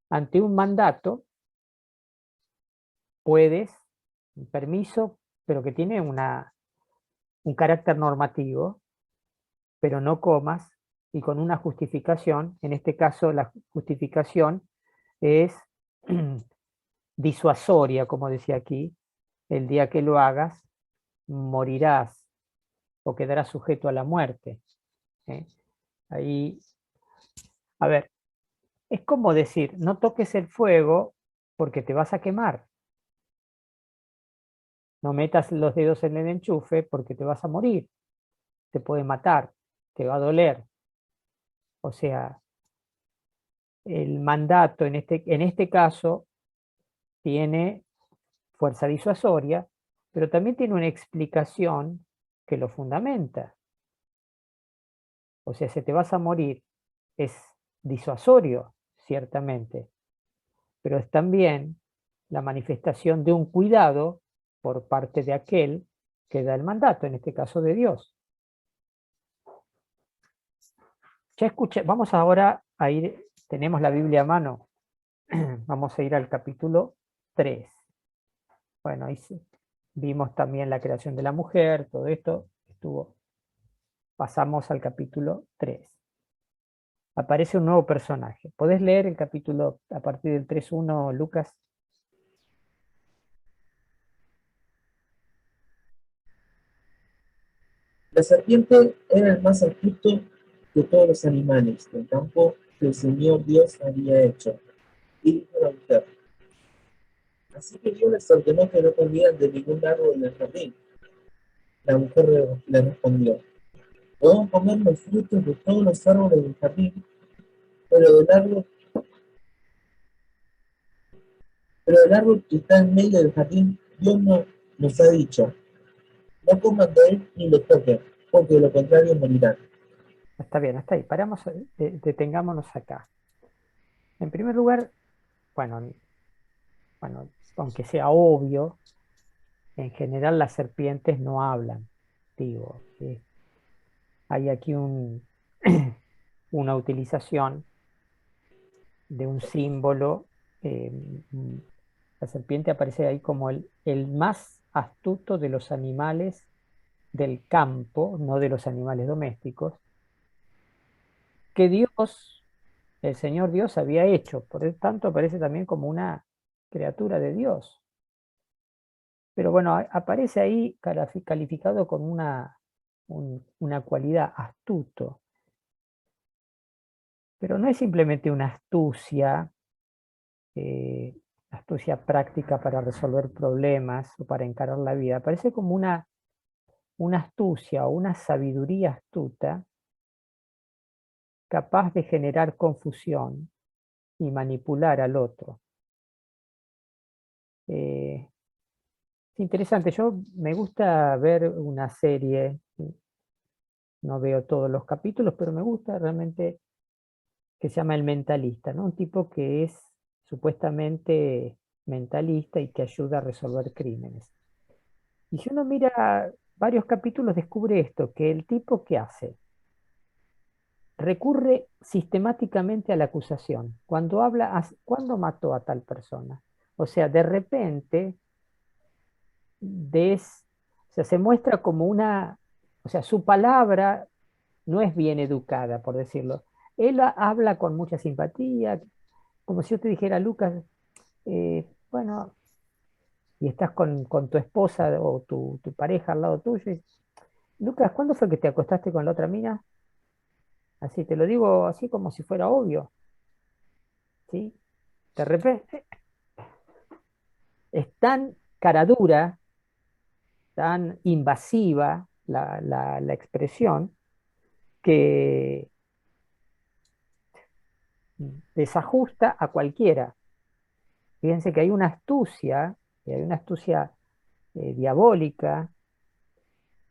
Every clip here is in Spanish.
ante un mandato puedes, un permiso, pero que tiene un carácter normativo, pero no comas, y con una justificación. En este caso la justificación es disuasoria, como decía aquí: el día que lo hagas morirás o quedarás sujeto a la muerte. ¿Eh? Ahí, a ver, es como decir, no toques el fuego porque te vas a quemar. No metas los dedos en el enchufe porque te vas a morir, te puede matar, te va a doler. O sea, el mandato en este caso tiene fuerza disuasoria, pero también tiene una explicación que lo fundamenta. O sea, si te vas a morir es disuasorio, ciertamente, pero es también la manifestación de un cuidado por parte de aquel que da el mandato, en este caso de Dios. Ya escuché, vamos ahora a ir, tenemos la Biblia a mano, vamos a ir al capítulo 3. Bueno, ahí sí, vimos también la creación de la mujer, todo esto estuvo. Pasamos al capítulo 3. Aparece un nuevo personaje. ¿Podés leer el capítulo a partir del 3.1, Lucas? La serpiente era el más astuto de todos los animales del campo que el Señor Dios había hecho. Y dijo a la mujer: así que Dios les ordenó que no comieran de ningún árbol del jardín. La mujer le respondió: podemos comer los frutos de todos los árboles del jardín, pero del árbol, pero del árbol que está en medio del jardín, Dios no nos ha dicho: no coman de él ni lo toquen, porque de lo contrario morirán. Está bien, hasta ahí. Paramos, detengámonos acá. En primer lugar, bueno, bueno, aunque sea obvio, en general las serpientes no hablan. Digo, hay aquí una utilización de un símbolo. eh, mm, la serpiente aparece ahí como el más astuto de los animales del campo, no de los animales domésticos, que Dios, el Señor Dios, había hecho. Por lo tanto, aparece también como una criatura de Dios. Pero bueno, aparece ahí calificado con una cualidad, astuto. Pero no es simplemente una eh, astucia práctica para resolver problemas o para encarar la vida. Parece como una astucia o una sabiduría astuta capaz de generar confusión y manipular al otro. Es interesante, yo me gusta ver una serie, no veo todos los capítulos, pero me gusta realmente, que se llama El Mentalista, ¿no? Un tipo que es supuestamente mentalista y que ayuda a resolver crímenes. Y si uno mira varios capítulos, descubre esto, que el tipo que hace, recurre sistemáticamente a la acusación. Cuando habla, ¿cuándo mató a tal persona? O sea, de repente, o sea, se muestra como o sea, su palabra no es bien educada, por decirlo. Él habla con mucha simpatía, como si yo te dijera: Lucas, bueno, y estás con tu esposa o tu pareja al lado tuyo, y, Lucas, ¿cuándo fue que te acostaste con la otra mina? Así, te lo digo así como si fuera obvio, ¿sí? De repente, es tan cara dura, tan invasiva la expresión, que desajusta a cualquiera. Fíjense que hay una astucia diabólica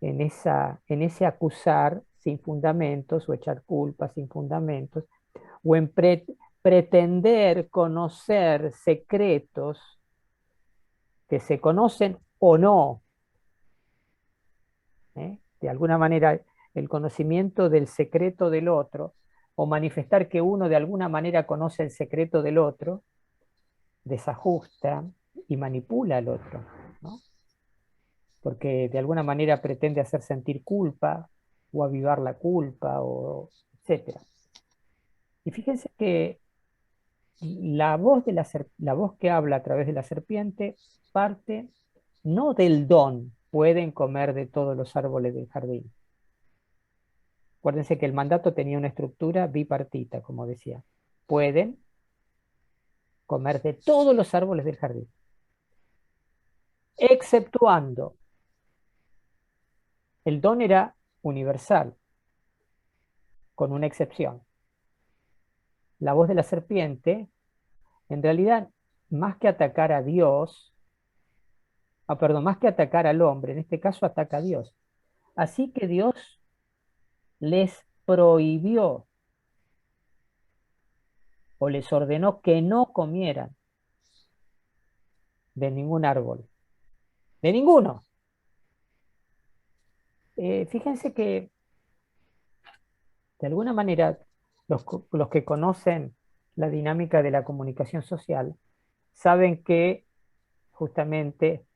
en ese acusar sin fundamentos o echar culpas sin fundamentos, o en pretender conocer secretos que se conocen o no. De alguna manera, el conocimiento del secreto del otro o manifestar que uno de alguna manera conoce el secreto del otro, desajusta y manipula al otro, ¿no? Porque de alguna manera pretende hacer sentir culpa o avivar la culpa, o etcétera. Y fíjense que la voz que habla a través de la serpiente parte no del don, pueden comer de todos los árboles del jardín. Acuérdense que el mandato tenía una estructura bipartita, como decía. Pueden comer de todos los árboles del jardín, exceptuando, el don era universal, con una excepción. La voz de la serpiente, en realidad, más que atacar a Dios, perdón, más que atacar al hombre, en este caso ataca a Dios. Así que Dios les prohibió o les ordenó que no comieran de ningún árbol, de ninguno. Fíjense que de alguna manera los que conocen la dinámica de la comunicación social saben que justamente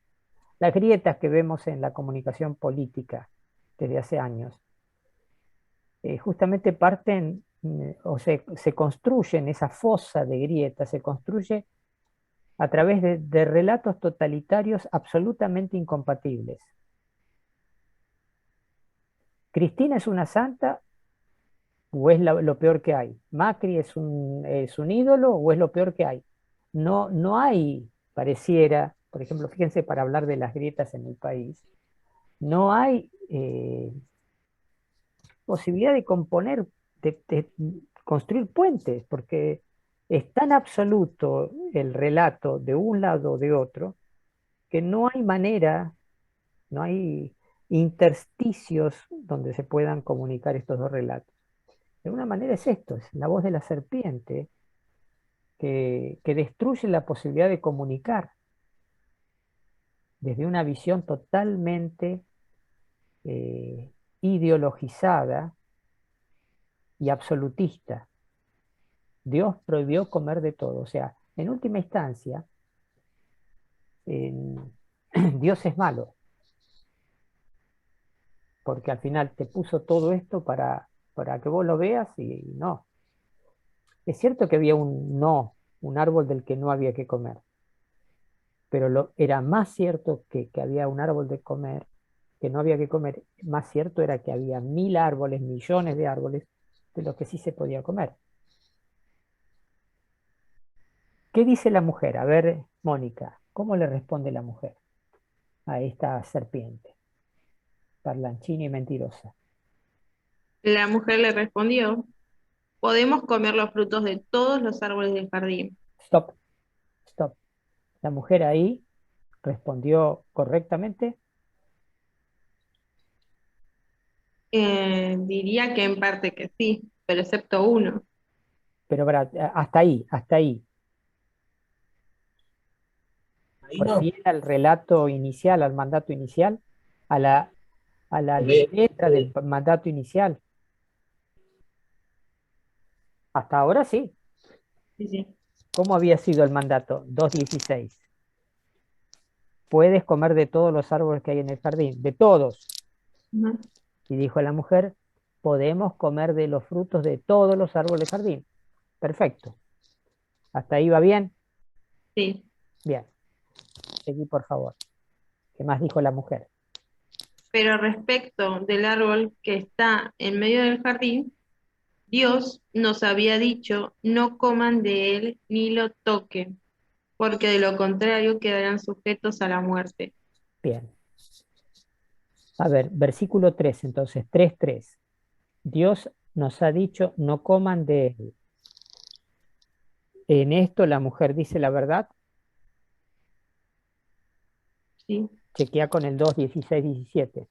las grietas que vemos en la comunicación política desde hace años justamente parten o se construyen esa fosa de grietas, se construye a través de relatos totalitarios absolutamente incompatibles. ¿Cristina es una santa o es lo peor que hay? ¿Macri es un ídolo o es lo peor que hay? No, no hay, pareciera, por ejemplo, fíjense, para hablar de las grietas en el país, no hay posibilidad de componer, de construir puentes, porque es tan absoluto el relato de un lado o de otro, que no hay manera, no hay intersticios donde se puedan comunicar estos dos relatos. De alguna manera es esto, es la voz de la serpiente que destruye la posibilidad de comunicar desde una visión totalmente ideologizada y absolutista. Dios prohibió comer de todo. O sea, en última instancia, Dios es malo, porque al final te puso todo esto para que vos lo veas y no. Es cierto que había un árbol del que no había que comer, pero era más cierto que había un árbol de comer, que no había que comer, más cierto era que había 1000 árboles, millones de árboles, de los que sí se podía comer. ¿Qué dice la mujer? A ver, Mónica, ¿cómo le responde la mujer a esta serpiente parlanchina y mentirosa? La mujer le respondió, podemos comer los frutos de todos los árboles del jardín. Stop, stop. La mujer ahí respondió correctamente, Diría que en parte que sí, pero excepto uno. pero hasta ahí, hasta ahí. Ahí Fue no. fiel al relato inicial, al mandato inicial, a la Porque, letra del mandato inicial. Hasta ahora sí. Sí, sí. ¿Cómo había sido el mandato? 2.16. Puedes comer de todos los árboles que hay en el jardín, de todos. Ujú. Y dijo la mujer, podemos comer de los frutos de todos los árboles del jardín. Perfecto. ¿Hasta ahí va bien? Sí, Bien. Seguí, por favor. ¿Qué más dijo la mujer? pero respecto del árbol que está en medio del jardín, Dios nos había dicho, no coman de él ni lo toquen, porque de lo contrario quedarán sujetos a la muerte. Bien. A ver, versículo 3, entonces, 3:3. Dios nos ha dicho, no coman de él. En esto la mujer dice la verdad. ¿Sí? Chequea con el 2:16-17.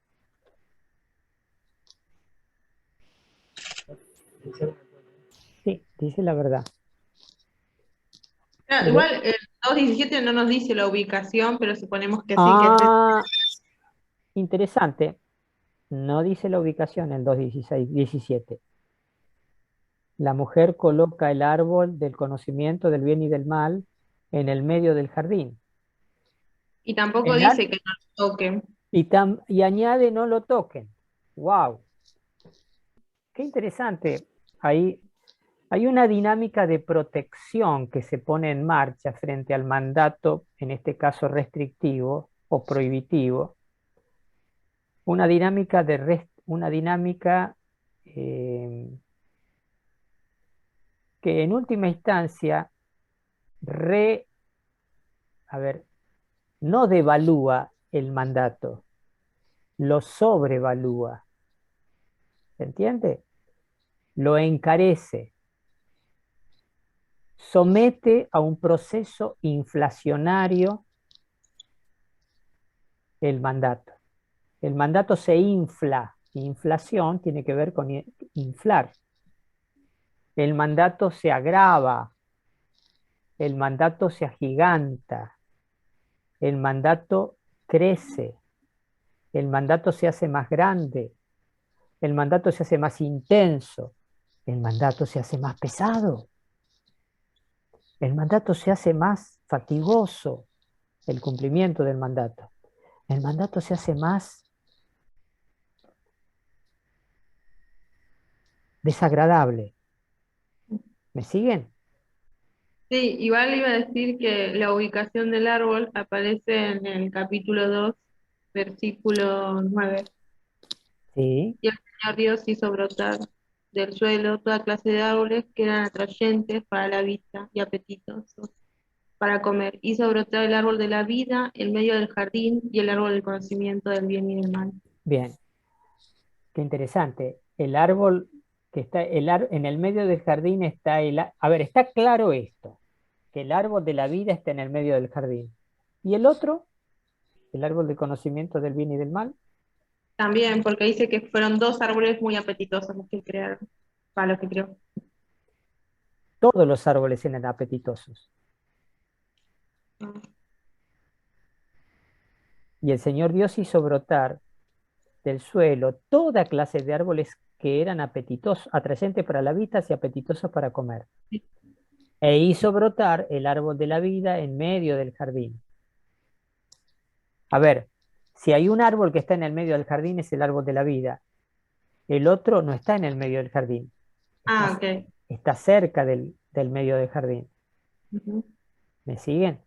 Sí, dice la verdad. Ah, Pero, igual el 2.17 no nos dice la ubicación, pero suponemos que sí, que es ah, interesante. No dice la ubicación el 2:16-17. La mujer coloca el árbol del conocimiento del bien y del mal en el medio del jardín. Y tampoco El dice ar- que no lo toque. y añade no lo toquen. ¡Wow! Qué interesante. Ahí hay una dinámica de protección que se pone en marcha frente al mandato, en este caso restrictivo o prohibitivo. Una dinámica eh, que en última instancia a ver, no devalúa el mandato, lo sobrevalúa. ¿Se entiende? Lo encarece, somete a un proceso inflacionario el mandato. El mandato se infla. Inflación tiene que ver con inflar. El mandato se agrava. El mandato se agiganta. El mandato crece. El mandato se hace más grande. El mandato se hace más intenso. El mandato se hace más pesado. El mandato se hace más fatigoso, el cumplimiento del mandato. El mandato se hace más desagradable. ¿Me siguen? Sí, igual iba a decir que la ubicación del árbol aparece en el capítulo 2, versículo 9. Sí, Y el Señor Dios hizo brotar del suelo toda clase de árboles que eran atrayentes para la vista y apetitosos para comer. Hizo brotar el árbol de la vida en medio del jardín y el árbol del conocimiento del bien y del mal. bien. Qué interesante. El árbol que está en el medio del jardín está a ver, está claro esto, que el árbol de la vida está en el medio del jardín. ¿Y el otro? El árbol del conocimiento del bien y del mal. También porque dice que fueron dos árboles muy apetitosos los que crearon, para los que creó. Todos los árboles eran apetitosos. Ah, Y el Señor Dios hizo brotar del suelo toda clase de árboles que eran apetitosos, atrayentes para la vista y apetitosos para comer. sí. E hizo brotar el árbol de la vida en medio del jardín. A ver, si hay un árbol que está en el medio del jardín es el árbol de la vida. El otro no está en el medio del jardín. Está, Ah, ok. está cerca del medio del jardín. Ujú. ¿Me siguen?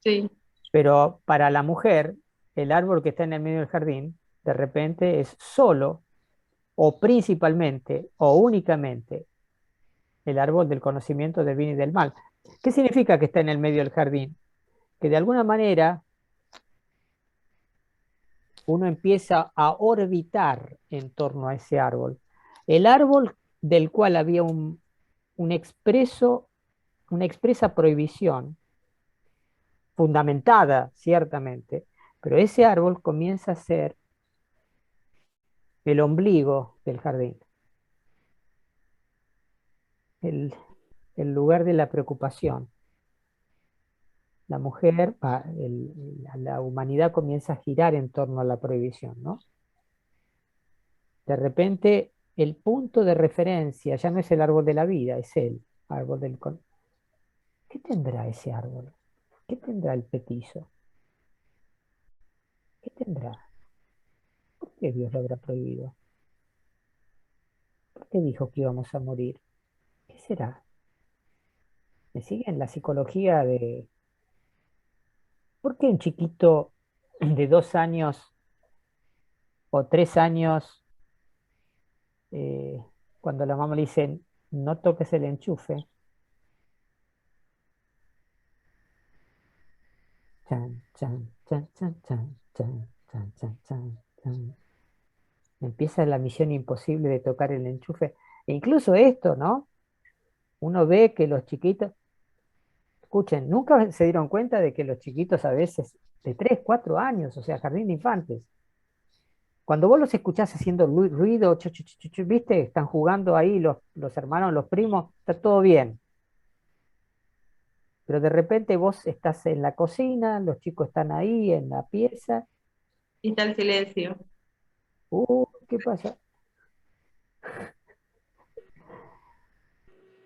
Sí, Pero para la mujer, el árbol que está en el medio del jardín, de repente es solo o principalmente o únicamente el árbol del conocimiento del bien y del mal. ¿Qué significa que está en el medio del jardín? Que de alguna manera uno empieza a orbitar en torno a ese árbol. El árbol del cual había un una expresa prohibición, fundamentada ciertamente, pero ese árbol comienza a ser el ombligo del jardín, el, el lugar de la preocupación. La mujer, la humanidad comienza a girar en torno a la prohibición, ¿no? De repente, el punto de referencia ya no es el árbol de la vida, es el árbol ¿Qué tendrá ese árbol? ¿Qué tendrá el petizo? ¿Qué tendrá? ¿Por qué Dios lo habrá prohibido? ¿Por qué dijo que íbamos a morir? ¿Qué será? ¿Me siguen la psicología de por qué un chiquito de 2 años o 3 años, eh, cuando la mamá le dice no toques el enchufe, chan, chan, chan, chan, chan, chan, chan, chan, chan, chan, empieza la misión imposible de tocar el enchufe? E incluso esto, ¿no? Uno ve que los chiquitos, escuchen, nunca se dieron cuenta de que los chiquitos a veces de 3 4 años, o sea, jardín de infantes, cuando vos los escuchás haciendo ruido, ¿viste? Están jugando ahí los hermanos, los primos, está todo bien. Pero de repente vos estás en la cocina, los chicos están ahí en la pieza. y está el silencio. ¿Qué pasa?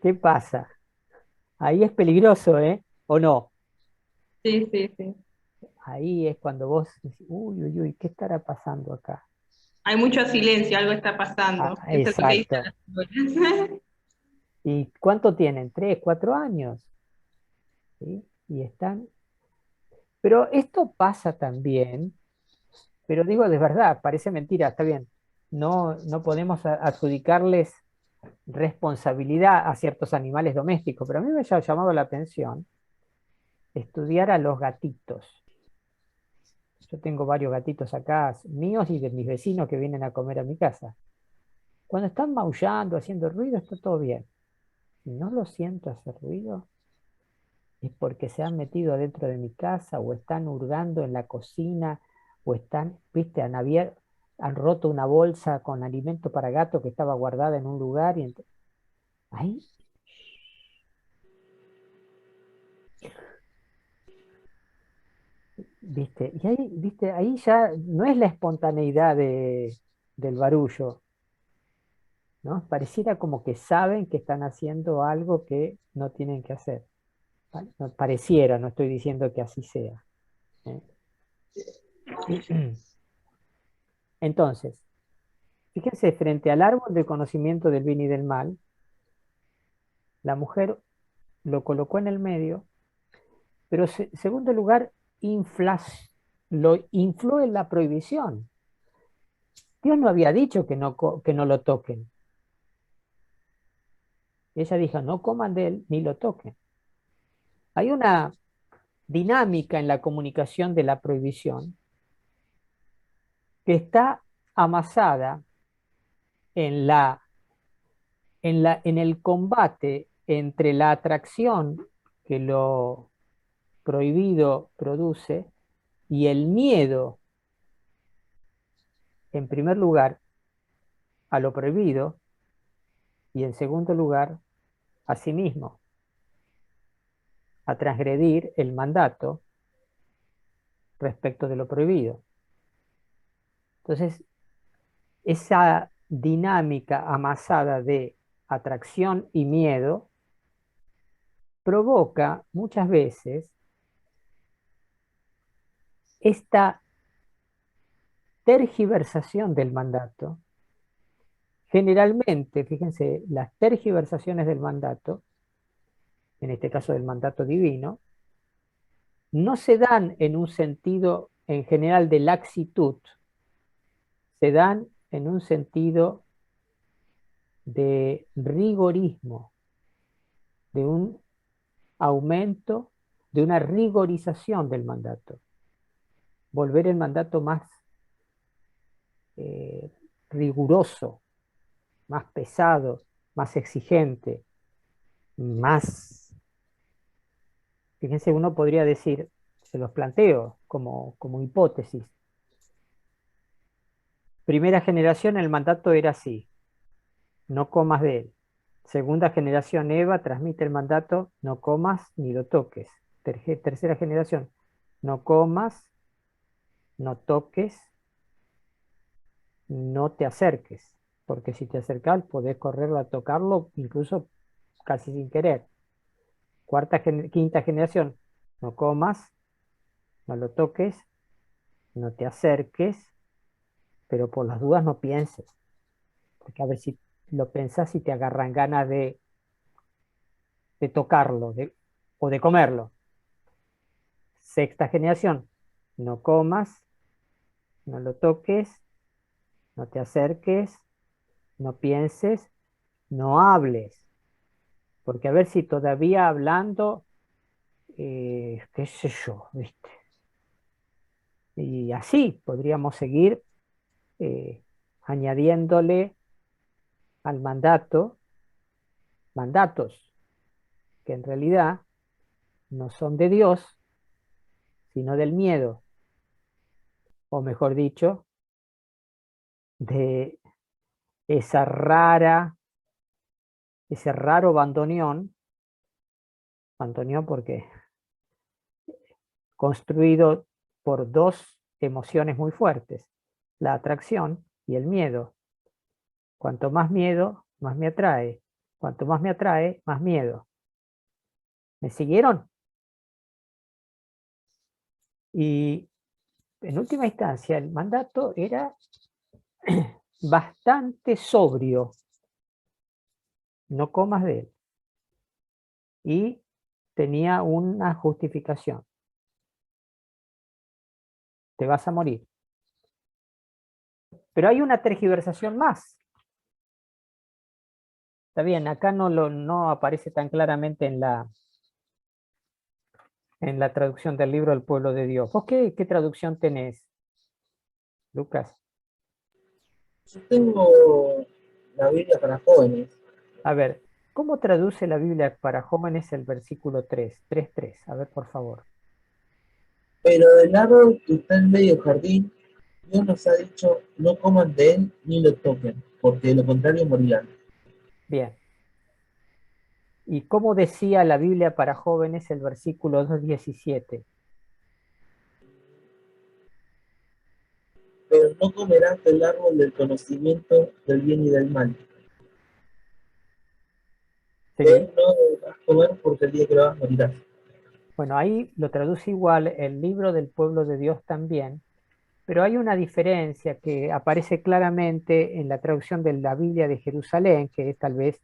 ¿Qué pasa? Ahí es peligroso, ¿eh? ¿O no? Sí, sí, sí. Ahí es cuando vos decís, uy, uy, uy, ¿qué estará pasando acá? Hay mucho silencio, algo está Ah, pasando. Eso es lo que dicen exacto. las abuelas. ¿Y cuánto tienen? 3, 4 años. ¿Sí? Y están... Pero esto pasa también, pero digo de verdad, parece mentira, está bien. No, no podemos adjudicarles responsabilidad a ciertos animales domésticos, pero a mí me ha llamado la atención estudiar a los gatitos. Yo tengo varios gatitos acá, míos y de mis vecinos que vienen a comer a mi casa. Cuando están maullando, haciendo ruido, está todo bien. Si no lo siento hacer ruido, es porque se han metido adentro de mi casa o están hurgando en la cocina o están, viste, han roto una bolsa con alimento para gato que estaba guardada en un lugar y ahí, viste, y ahí, viste, ahí ya no es la espontaneidad del barullo, ¿no? Pareciera como que saben que están haciendo algo que no tienen que hacer. ¿Vale? No, pareciera, no estoy diciendo que así sea. ¿Eh? Entonces, fíjense, frente al árbol del conocimiento del bien y del mal, la mujer lo colocó en el medio, pero segundo lugar, lo infló en la prohibición. Dios no había dicho que no lo toquen. Ella dijo, no coman de él ni lo toquen. Hay una dinámica en la comunicación de la prohibición que está amasada en en el combate entre la atracción que lo prohibido produce y el miedo, en primer lugar, a lo prohibido y en segundo lugar, a sí mismo, a transgredir el mandato respecto de lo prohibido. Entonces, esa dinámica amasada de atracción y miedo provoca muchas veces esta tergiversación del mandato. Generalmente, fíjense, las tergiversaciones del mandato, en este caso del mandato divino, no se dan en un sentido en general de laxitud, se dan en un sentido de rigorismo, de un aumento, de una rigorización del mandato, volver el mandato más eh, riguroso, más pesado, más exigente, más, fíjense, uno podría decir, se los planteo como hipótesis. Primera generación el mandato era así, no comas de él. Segunda generación Eva transmite el mandato, no comas ni lo toques. Tercera generación, no comas, no toques, no te acerques, porque si te acercas podés correr a tocarlo incluso casi sin querer. Quinta generación, no comas, no lo toques, no te acerques, pero por las dudas no pienses, porque a ver si lo pensás y te agarran ganas de tocarlo o de comerlo. Sexta generación, no comas, no lo toques, no te acerques, no pienses, no hables, porque a ver si todavía hablando, qué sé yo, ¿viste? Y así podríamos seguir eh, añadiéndole al mandatos que en realidad no son de Dios, sino del miedo, o mejor dicho, de esa ese raro bandoneón porque construido por dos emociones muy fuertes, la atracción y el miedo. Cuanto más miedo, más me atrae. Cuanto más me atrae, más miedo. ¿Me siguieron? Y en última instancia, el mandato era bastante sobrio. No comas de él. Y tenía una justificación. Te vas a morir. Pero hay una tergiversación más. Está bien, acá no aparece tan claramente en la traducción del libro del pueblo de Dios. ¿Vos qué traducción tenés, Lucas? Yo tengo la Biblia para jóvenes, A ver, ¿cómo traduce la Biblia para jóvenes el versículo 3:3? A ver, por favor. pero del árbol que está en medio del jardín, Dios nos ha dicho, no coman de él ni lo toquen, porque de lo contrario morirán. Bien. ¿Y cómo decía la Biblia para jóvenes el versículo 2:17? Pero no comerás del árbol del conocimiento del bien y del mal. De Seguí. él no deberás comer porque el día que lo hagas morirás. Bueno, ahí lo traduce igual el libro del pueblo de Dios también, pero hay una diferencia que aparece claramente en la traducción de la Biblia de Jerusalén, que tal vez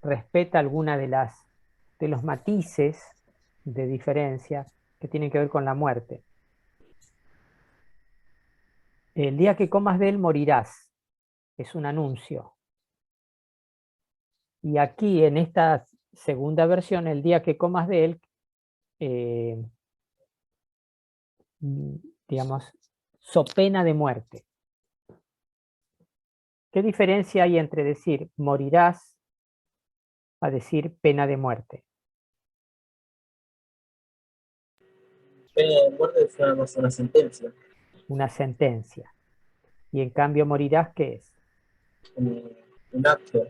respeta alguna de los matices de diferencia que tienen que ver con la muerte. El día que comas de él morirás, es un anuncio. Y aquí en esta segunda versión, el día que comas de él, eh, digamos, so pena de muerte. ¿Qué diferencia hay entre decir morirás a decir pena de muerte? Pena de muerte es nada más una sentencia, Una sentencia. Y en cambio morirás, ¿qué es? un, un acto.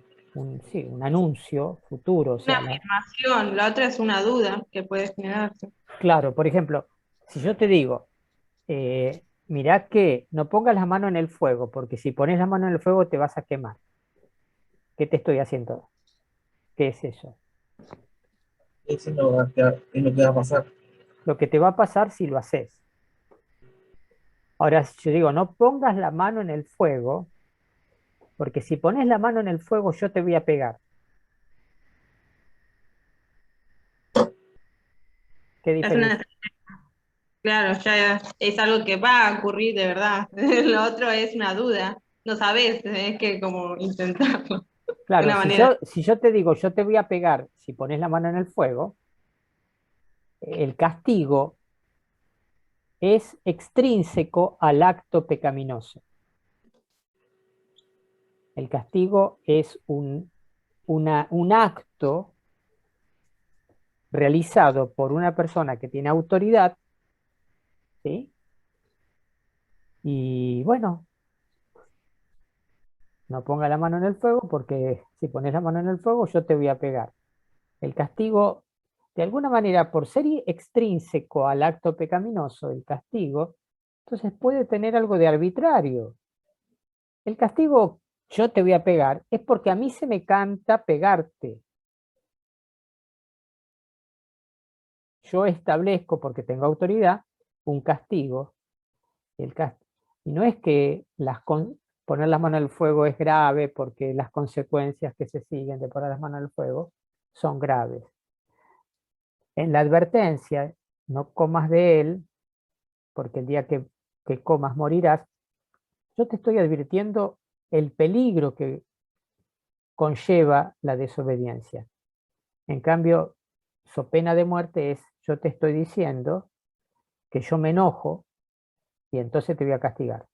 Sí, un anuncio futuro. O Una sea, afirmación, la otra es una duda que puede generarse. claro, por ejemplo, si yo te digo, mirá que no pongas la mano en el fuego, porque si pones la mano en el fuego te vas a quemar. ¿Qué te estoy haciendo? ¿Qué es eso? Eso no va a quedar, es lo que va a pasar. Lo que te va a pasar si lo haces. Ahora, si yo digo, no pongas la mano en el fuego, porque si pones la mano en el fuego yo te voy a pegar. ¿Qué Es una, diferencia? claro, ya es algo que va a ocurrir de verdad. Lo otro es una duda. No sabes, es que como intentarlo. De Claro, una manera. si yo te digo, yo te voy a pegar si pones la mano en el fuego, el castigo es extrínseco al acto pecaminoso. El castigo es un acto realizado por una persona que tiene autoridad, ¿sí? Y bueno, no ponga la mano en el fuego porque si pones la mano en el fuego yo te voy a pegar. El castigo, de alguna manera, por ser extrínseco al acto pecaminoso, el castigo, entonces puede tener algo de arbitrario. El castigo, yo te voy a pegar, es porque a mí se me canta pegarte. Yo establezco, porque tengo autoridad, un castigo. Y no es que poner las manos al fuego es grave porque las consecuencias que se siguen de poner las manos al fuego son graves. En la advertencia, no comas de él, porque el día que comas morirás, yo te estoy advirtiendo el peligro que conlleva la desobediencia. En cambio, so pena de muerte es, yo te estoy diciendo que yo me enojo y entonces te voy a castigar.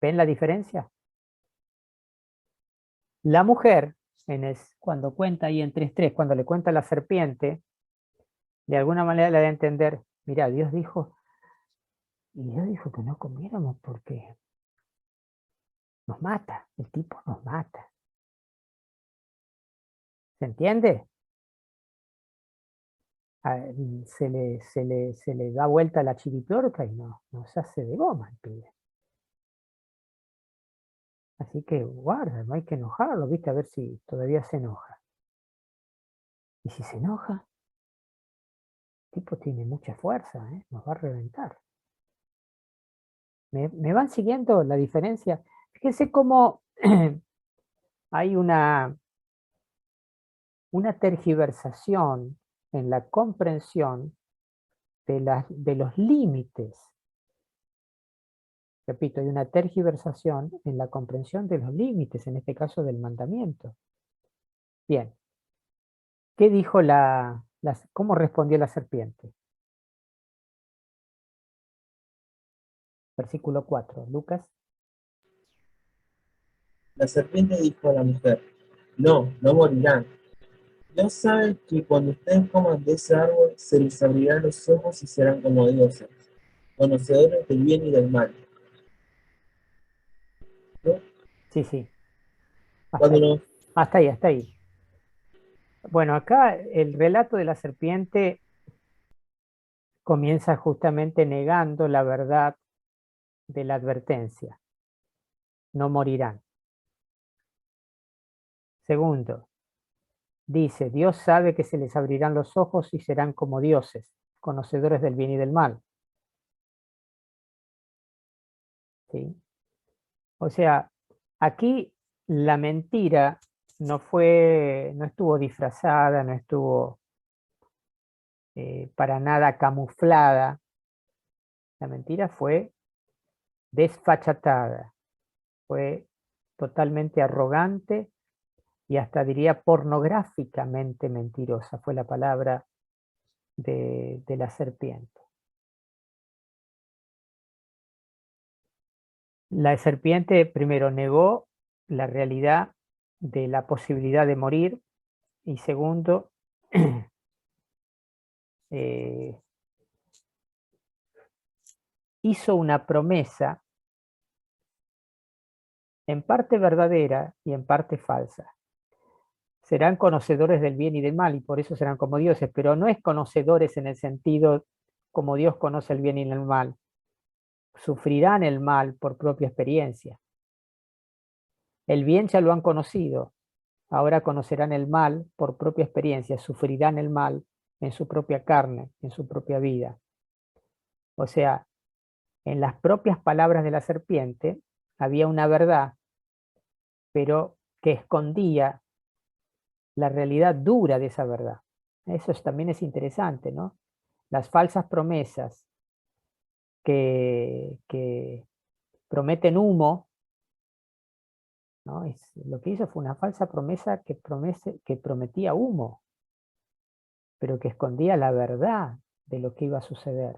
¿Ven la diferencia? La mujer, cuando cuenta ahí en 3:3, cuando le cuenta a la serpiente, de alguna manera le da a entender, mira, Dios dijo que no comiéramos porque nos mata, el tipo nos mata. ¿Se entiende? Se le da vuelta la chiripiorca y no se hace de goma el pibe. Así que guarda, no hay que enojarlo, ¿viste? A ver si todavía se enoja. Y si se enoja, el tipo tiene mucha fuerza, ¿eh? Nos va a reventar. ¿Me van siguiendo la diferencia? Fíjense cómo hay una tergiversación en la comprensión de los límites. Repito, hay una tergiversación en la comprensión de los límites, en este caso del mandamiento. Bien, ¿qué dijo cómo respondió la serpiente? Versículo 4, Lucas. La serpiente dijo a la mujer, no, no morirán. Dios sabe que cuando ustedes coman de ese árbol, se les abrirán los ojos y serán como dioses, conocedores del bien y del mal. ¿No? Sí, sí, hasta Cuando ahí. nos, Hasta ahí, hasta ahí. Bueno, acá el relato de la serpiente comienza justamente negando la verdad de la advertencia. No morirán. Segundo, dice, Dios sabe que se les abrirán los ojos y serán como dioses, conocedores del bien y del mal. ¿Sí? O sea, aquí la mentira no estuvo disfrazada, no estuvo para nada camuflada. La mentira fue desfachatada, fue totalmente arrogante y hasta diría pornográficamente mentirosa, fue la palabra de la serpiente. La serpiente primero negó la realidad de la posibilidad de morir y segundo, hizo una promesa en parte verdadera y en parte falsa. Serán conocedores del bien y del mal y por eso serán como dioses, pero no es conocedores en el sentido como Dios conoce el bien y el mal. Sufrirán el mal por propia experiencia. El bien ya lo han conocido, ahora conocerán el mal por propia experiencia, sufrirán el mal en su propia carne, en su propia vida. O sea, en las propias palabras de la serpiente había una verdad, pero que escondía la realidad dura de esa verdad. Eso también es interesante, ¿no? Las falsas promesas que prometen humo, ¿no? Lo que hizo fue una falsa promesa que prometía humo, pero que escondía la verdad de lo que iba a suceder.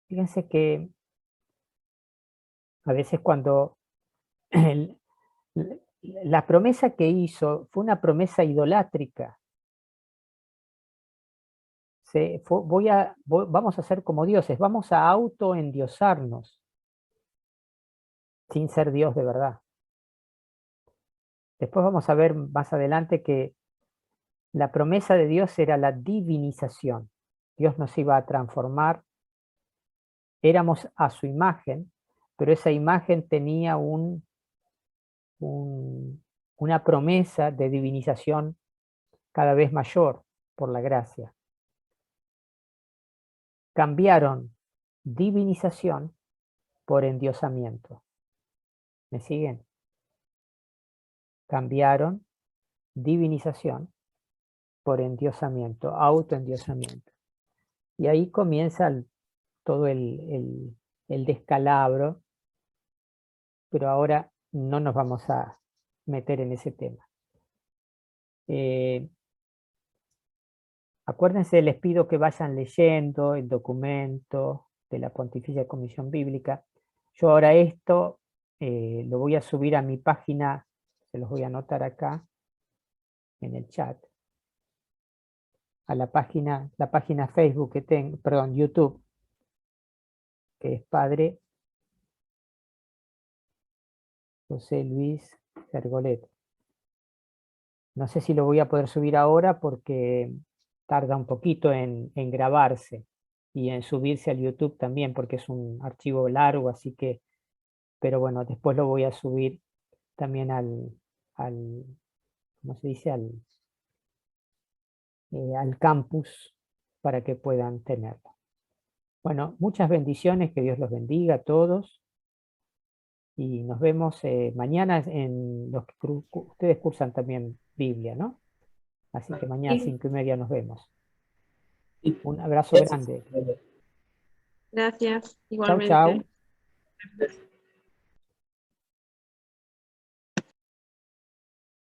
Fíjense que a veces cuando la promesa que hizo fue una promesa idolátrica. Vamos a ser como dioses, vamos a autoendiosarnos sin ser Dios de verdad. Después vamos a ver más adelante que la promesa de Dios era la divinización. Dios nos iba a transformar, éramos a su imagen, pero esa imagen tenía una promesa de divinización cada vez mayor por la gracia. Cambiaron divinización por endiosamiento. ¿Me siguen? Cambiaron divinización por endiosamiento, autoendiosamiento. Y ahí comienza todo el descalabro, pero ahora no nos vamos a meter en ese tema. Acuérdense, les pido que vayan leyendo el documento de la Pontificia Comisión Bíblica. Yo ahora esto lo voy a subir a mi página, se los voy a anotar acá en el chat, a la página Facebook que tengo, perdón, YouTube, que es Padre José Luis Gergolet. No sé si lo voy a poder subir ahora porque tarda un poquito en grabarse y en subirse al YouTube también porque es un archivo largo, así que pero bueno, después lo voy a subir también ¿cómo se dice? Al campus para que puedan tenerlo. Bueno, muchas bendiciones, que Dios los bendiga a todos. Y nos vemos mañana en los que ustedes cursan también Biblia, ¿no? Así que mañana a Sí, 5:30 nos vemos. Sí, Un abrazo gracias. grande. gracias, Chau, chau. igualmente.